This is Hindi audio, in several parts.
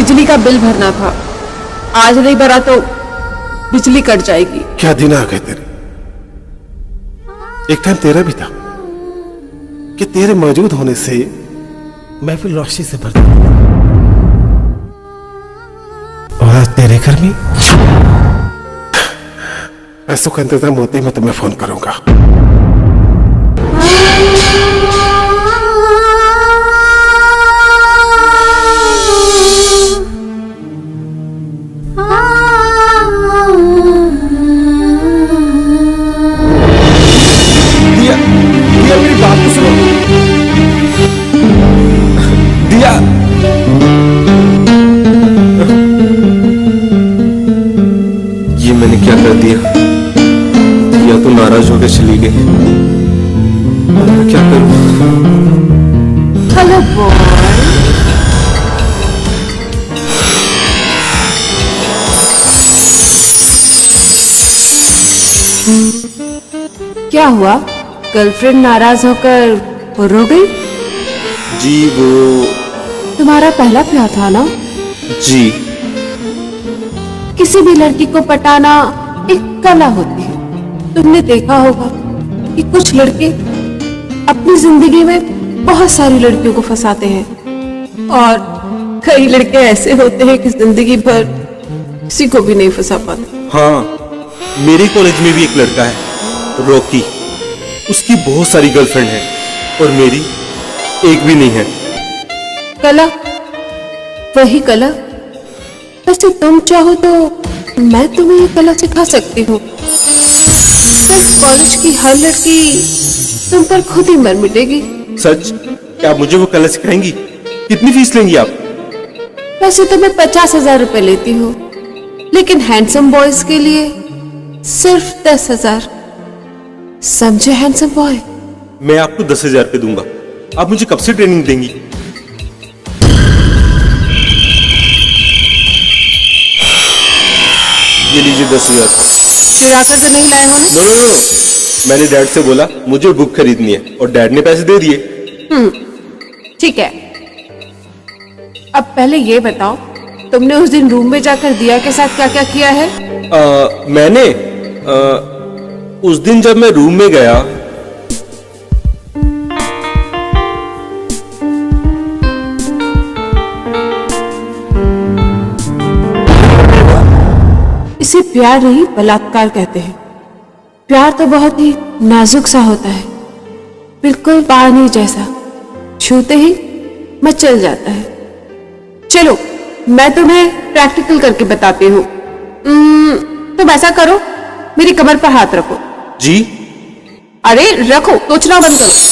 बिजली का बिल भरना था। आज नहीं भरा तो बिजली कट जाएगी। क्या दिन आ गए तेरे। एक टाइम तेरा भी था कि तेरे मौजूद होने से महफिल रोशनी से भर जाती। और आज तेरे घर में पैसों का इंतजाम होते ही मैं तुम्हें फोन करूंगा। दिया, दिया मेरी बात तो सुनो। दिया, ये मैंने क्या कर दिया? दिया तो नाराज होकर चली गई। मैं क्या करूं? Hello boy. क्या हुआ? गर्लफ्रेंड नाराज होकर रो गई? जी वो तुम्हारा पहला प्यार था ना? जी किसी भी लड़की को पटाना एक कला होती है। तुमने देखा होगा कि कुछ लड़के अपनी जिंदगी में बहुत सारी लड़कियों को फंसाते हैं और कई लड़के ऐसे होते हैं कि जिंदगी भर किसी को भी नहीं फंसा पाते। हाँ, मेरे कॉलेज में भी एक लड़का है रॉकी। उसकी बहुत सारी गर्लफ्रेंड है और मेरी एक भी नहीं है। कला, वही कला। वैसे तुम चाहो तो मैं तुम्हें ये कला सिखा सकती हूँ। कॉलेज की हर लड़की तुम पर खुद ही मर मिटेगी। सच? क्या आप मुझे वो कला सिखाएंगी? कितनी फीस लेंगी आप? वैसे तो मैं 50,000 रुपए लेती हूँ, लेकिन हैंडसम बॉयज के लिए सिर्फ 10,000। समझे हैंडसम बॉय? मैं आपको 10,000 रुपये दूंगा। आप मुझे कब से ट्रेनिंग देंगी? ये लीजिए 10,000। रास्ते तो नहीं लाए हो ना? नो नो नो, मैंने डैड से बोला मुझे बुक खरीदनी है और डैड ने पैसे दे दिए। ठीक है। अब पहले ये बताओ, तुमने उस दिन रूम में जाकर दिया के साथ क्या क्या किया है? मैंने उस दिन जब मैं रूम में गया इसे प्यार नहीं बलात्कार कहते हैं। प्यार तो बहुत ही नाजुक सा होता है, बिल्कुल पानी जैसा, छूते ही मचल जाता है। चलो मैं तुम्हें प्रैक्टिकल करके बताती हूँ। तुम ऐसा करो, मेरी कमर पर हाथ रखो। जी? अरे रखो, सोचना बंद करो।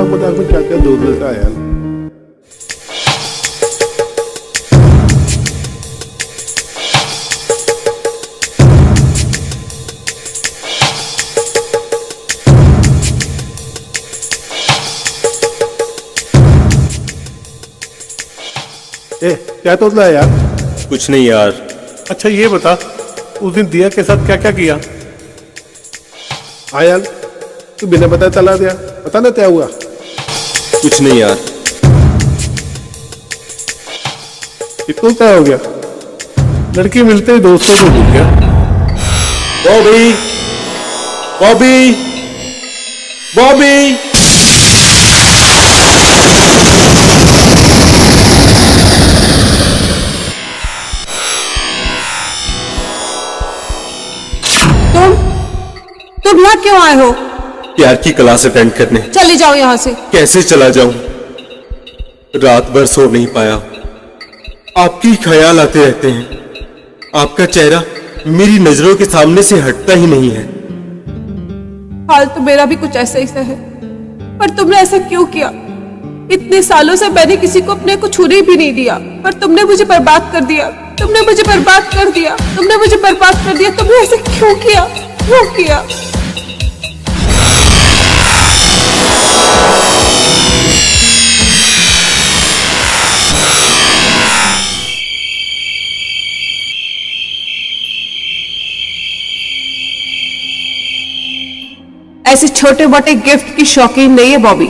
मजाक में क्या क्या दूर लेता है यार। क्या तोड़ना है यार? कुछ नहीं यार। अच्छा ये बता, उस दिन दिया के साथ क्या क्या किया? हाँ यार, तू बिना बताए चला दिया, पता ना क्या हुआ? कुछ नहीं यार। इतना क्या हो गया? लड़की मिलते ही दोस्तों को भूल गया। बॉबी, बॉबी, बॉबी! तुम यहाँ क्यों आए हो? प्यार की क्लास अटेंड करने। चले जाओ यहाँ से। कैसे चला जाऊं? रात भर सो नहीं पाया, आपके ही ख्याल आते रहते हैं। आपका चेहरा मेरी नजरों के सामने से हटता ही नहीं है। हाल तो मेरा भी कुछ ऐसा ही सा है, पर तुमने ऐसा क्यों किया? इतने सालों से मैंने किसी को अपने को छूने भी नहीं दिया, पर तुमने मुझे बर्बाद कर दिया। तुमने मुझे बर्बाद कर दिया। तुमने मुझे बर्बाद कर दिया। तुमने ऐसा क्यों किया? क्यों किया? ऐसे छोटे मोटे गिफ्ट की शौकीन नहीं है बॉबी।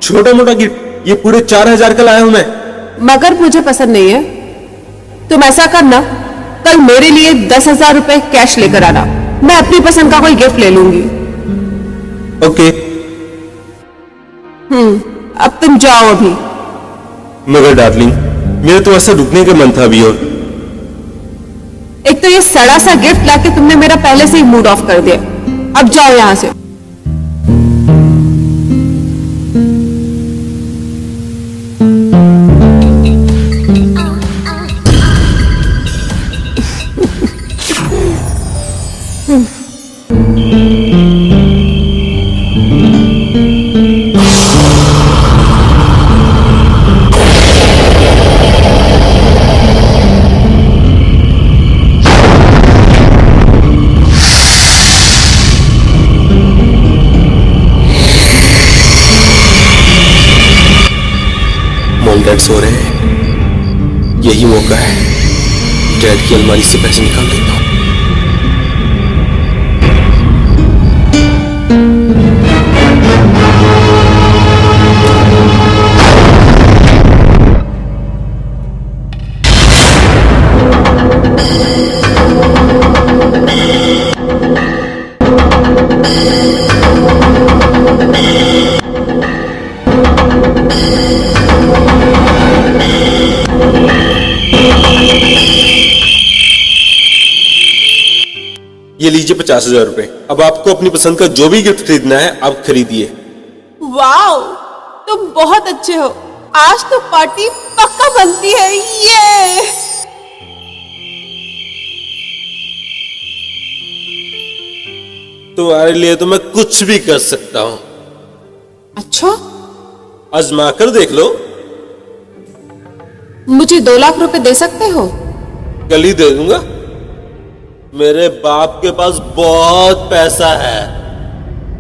छोटा मोटा गिफ्ट? ये पूरे 4000 का लाया हूं मैं। मगर मुझे पसंद नहीं है। तुम ऐसा करना, कल मेरे लिए 10,000 रुपए कैश लेकर आना। मैं अपनी पसंद का कोई गिफ्ट ले लूंगी। ओके। अब तुम जाओ अभी। मगर डार्लिंग, मेरा तो ऐसा रुकने का मन था अभी। और एक तो ये सड़ा सा गिफ्ट लाके तुमने मेरा पहले से ही मूड ऑफ कर दिया। अब जाओ यहां से। मॉम डैड सो रहे हैं, यही मौका है। डैड की अलमारी से पैसे निकाल लेता हूं। ये लीजिए 50,000 रुपए। अब आपको अपनी पसंद का जो भी गिफ्ट खरीदना है आप खरीदिए। वाओ, तुम बहुत अच्छे हो। आज तो पार्टी पक्का बनती है। ये तुम्हारे लिए तो मैं कुछ भी कर सकता हूं। अच्छा, आजमा कर देख लो। मुझे 2 लाख रुपए दे सकते हो? कल ही दे दूंगा। मेरे बाप के पास बहुत पैसा है।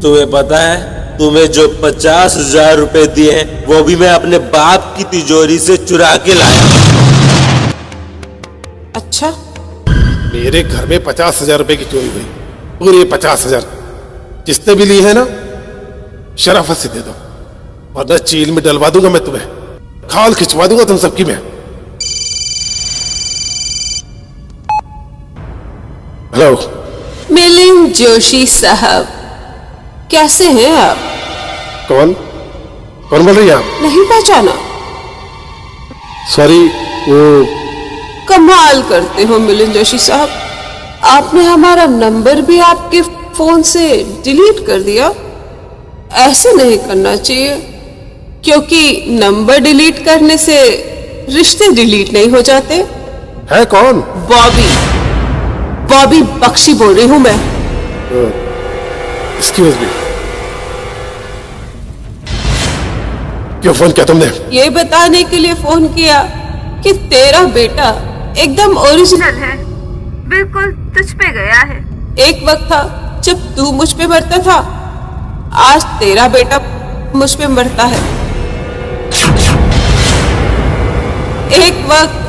तुम्हें पता है, तुम्हें जो 50,000 रुपए दिए हैं वो भी मैं अपने बाप की तिजोरी से चुरा के लाया। अच्छा, मेरे घर में 50,000 रुपए की चोरी हुई। पूरे 50,000 जिसने भी लिए है ना, शराफत से दे दो, वरना जेल में डलवा दूंगा मैं तुम्हें। खाल खिंचवा दूंगा तुम सबकी मैं। हेलो मिलिंद जोशी साहब, कैसे हैं आप? कौन कौन बोल रही है आप? नहीं पहचाना? सॉरी, वो कमाल करते हो मिलिंद जोशी साहब। आपने हमारा नंबर भी आपके फोन से डिलीट कर दिया। ऐसे नहीं करना चाहिए, क्योंकि नंबर डिलीट करने से रिश्ते डिलीट नहीं हो जाते। है कौन? बॉबी बख्शी बोल रही हूं मैं। एक्सक्यूज मी, क्यों फोन किया तुमने? ये बताने के लिए फोन किया कि तेरा बेटा एकदम ओरिजिनल है, बिल्कुल तुझ पे गया है। एक वक्त था जब तू मुझ पे मरता था, आज तेरा बेटा मुझ पे मरता है। एक वक्त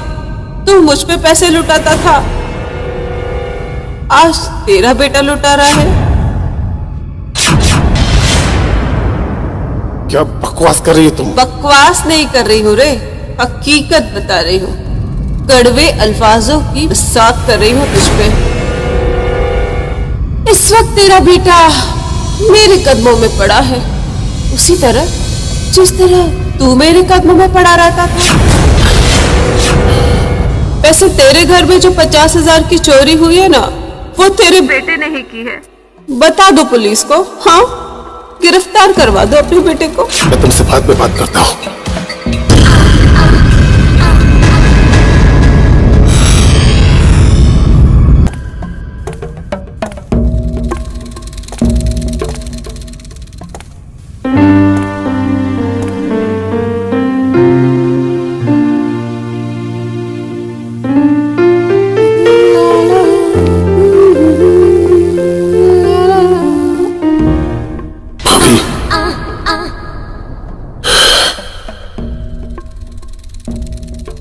तू मुझ पे पैसे लुटाता था, आज तेरा बेटा लुटा रहा है। क्या बकवास कर रही हो तुम? बकवास नहीं कर रही हूँ रे, हकीकत बता रही हूँ। कड़वे अल्फाजों की बरसात कर रही हूँ तुझ पे। इस वक्त तेरा बेटा मेरे कदमों में पड़ा है, उसी तरह जिस तरह तू मेरे कदमों में पड़ा रहता था। वैसे तेरे घर में जो 50,000 की चोरी हुई है ना, वो तेरे बेटे ने ही की है। बता दो पुलिस को, हाँ, गिरफ्तार करवा दो अपने बेटे को। मैं तुमसे बाद में बात करता हूँ।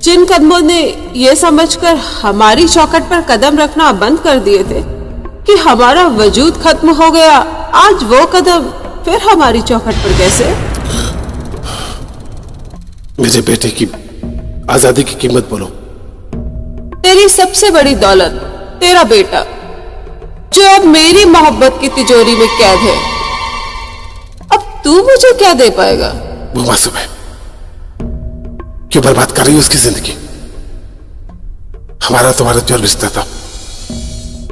जिन कदमों ने ये समझकर हमारी चौखट पर कदम रखना बंद कर दिए थे कि हमारा वजूद खत्म हो गया, आज वो कदम फिर हमारी चौखट पर कैसे? मेरे बेटे की आजादी की कीमत बोलो। तेरी सबसे बड़ी दौलत तेरा बेटा, जो अब मेरी मोहब्बत की तिजोरी में कैद है। अब तू मुझे क्या दे पाएगा? वो मासूम है, क्यों बर्बाद कर रही है उसकी जिंदगी? हमारा तुम्हारा जो रिश्ता था,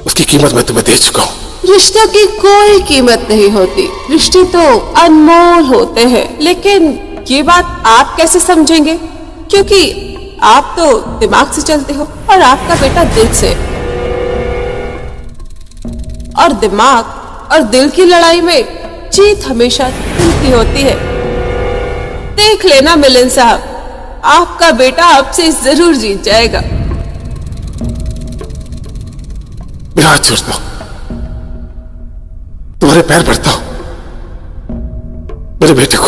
उसकी कीमत मैं तुम्हें दे चुका हूं। रिश्तों की कोई कीमत नहीं होती, रिश्ते तो अनमोल होते हैं। लेकिन ये बात आप कैसे समझेंगे? क्योंकि आप तो दिमाग से चलते हो और आपका बेटा दिल से। और दिमाग और दिल की लड़ाई में जीत हमेशा दिल की होती है। देख लेना मिलन साहब, आपका बेटा आपसे जरूर जीत जाएगा। मेरा हाथ छोड़ता हूं, तुम्हारे पैर पड़ता हूं। मेरे बेटे को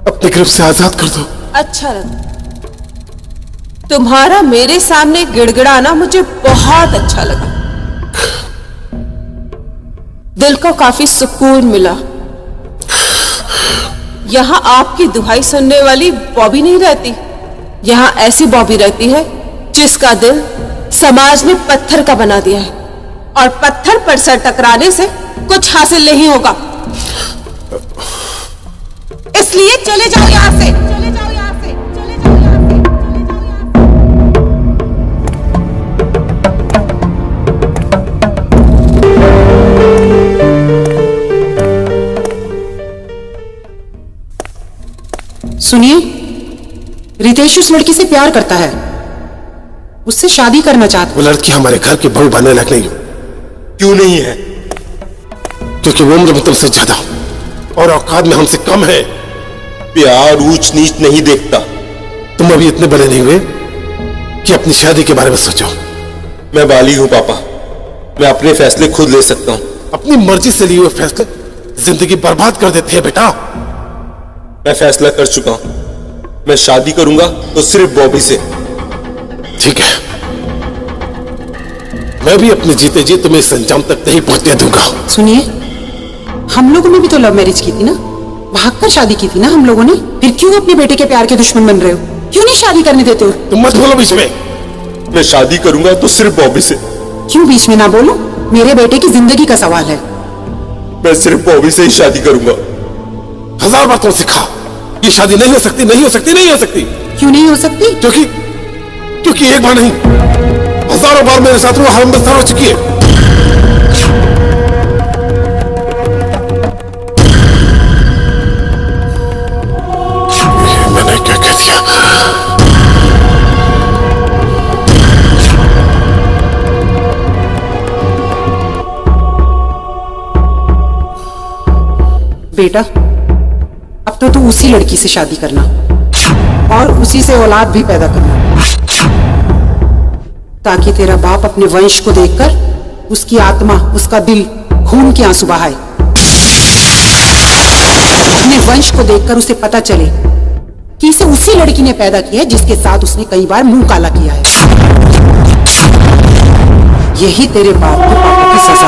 अपनी गिरफ्त से आजाद कर दो। अच्छा लगा तुम्हारा मेरे सामने गिड़गिड़ाना, मुझे बहुत अच्छा लगा। दिल को काफी सुकून मिला। यहाँ आपकी दुहाई सुनने वाली बॉबी नहीं रहती, यहाँ ऐसी बॉबी रहती है जिसका दिल समाज ने पत्थर का बना दिया है, और पत्थर पर सर टकराने से कुछ हासिल नहीं होगा। इसलिए चले जाओ यहाँ से, चले जाओ यहाँ से, चले जाओ यहाँ से, सुनिए, रितेश उस लड़की से प्यार करता है, उससे शादी करना चाहता। वो लड़की हमारे घर की बहू बनने लायक नहीं हो। क्यों नहीं है? क्योंकि वो उम्र में तुमसे ज्यादा और औकात में हमसे कम है। प्यार ऊंच नीच नहीं देखता। तुम अभी इतने बड़े नहीं हुए कि अपनी शादी के बारे में सोचो। मैं बाली हूं पापा, मैं अपने फैसले खुद ले सकता हूं। अपनी मर्जी से लिए हुए फैसले जिंदगी बर्बाद कर देते हैं बेटा। मैं फैसला कर चुका हूं, मैं शादी करूंगा तो सिर्फ बॉबी से। ठीक है, मैं भी अपने जीते जी तुम्हें इस अंजाम तक नहीं पहुंचने दूंगा। सुनिए, हम लोगों ने भी तो लव मैरिज की थी ना, भागकर शादी की थी ना हम लोगों ने। फिर क्यों अपने बेटे के प्यार के दुश्मन बन रहे हो? क्यों नहीं शादी करने देते हो? तुम मत बोलो बीच में। मैं शादी करूंगा तो सिर्फ बॉबी से। क्यों बीच में ना बोलो? मेरे बेटे की जिंदगी का सवाल है। मैं सिर्फ बॉबी से ही शादी करूंगा। 1000 बार तुमसे कहा, ये शादी नहीं हो सकती, नहीं हो सकती, नहीं हो सकती। क्यों नहीं हो सकती? क्योंकि एक बार नहीं, हजारों बार मेरे साथ वो हमदस्ता हो चुकी है। मैंने क्या कह दिया? बेटा, अब तो तू उसी लड़की से शादी करना और उसी से औलाद भी पैदा करना, ताकि तेरा बाप अपने वंश को देखकर उसकी आत्मा, उसका दिल खून के आंसू बहाए। अपने वंश को देखकर उसे पता चले कि इसे उसी लड़की ने पैदा किया है जिसके साथ उसने कई बार मुंह काला किया है। यही तेरे बाप के पापों की सजा